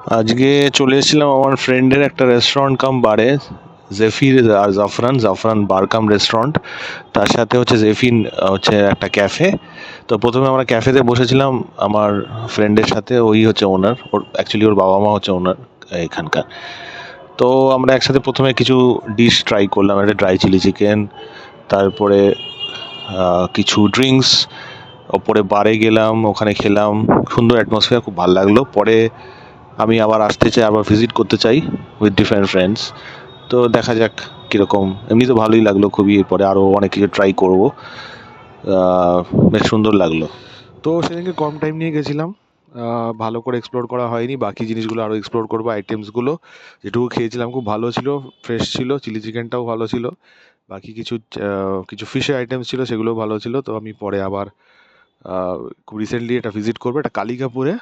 আজকে চলে এসেছিলাম আমার ফ্রেন্ডের একটা রেস্টুরেন্ট কাম বারে, জেফির আর জাফরান জাফরান বার কাম রেস্টুরেন্ট। তার সাথে হচ্ছে জেফিন, হচ্ছে একটা ক্যাফে। তো প্রথমে আমরা ক্যাফেতে বসেছিলাম আমার ফ্রেন্ডের সাথে, ওই হচ্ছে ওনার, ওর অ্যাকচুয়ালি ওর বাবা মা হচ্ছে ওনার এখানকার। তো আমরা একসাথে প্রথমে কিছু ডিশ ট্রাই করলাম, একটা ড্রাই চিলি চিকেন, তারপরে কিছু ড্রিঙ্কস। ওপরে বারে গেলাম, ওখানে খেলাম, সুন্দর অ্যাটমসফিয়ার, খুব ভালো লাগলো। পরে আমি আবার আসতে চাই, আবার ভিজিট করতে চাই উইথ ডিফারেন্ট ফ্রেন্ডস। তো দেখা যাক কীরকম। এমনি তো ভালোই লাগলো খুবই, এরপরে আরও অনেক কিছু ট্রাই করবো। বেশ সুন্দর লাগলো। তো সেদিনকে কম টাইম নিয়ে গেছিলাম, ভালো করে এক্সপ্লোর করা হয়নি। বাকি জিনিসগুলো আরও এক্সপ্লোর করবো, আইটেমসগুলো যেটুকু খেয়েছিলাম খুব ভালো ছিল, ফ্রেশ ছিল, চিলি চিকেনটাও ভালো ছিল। বাকি কিছু কিছু ফিশের আইটেমস ছিল, সেগুলোও ভালো ছিল। তো আমি পরে আবার খুব রিসেন্টলি এটা ভিজিট করবো, এটা কালিকাপুরে।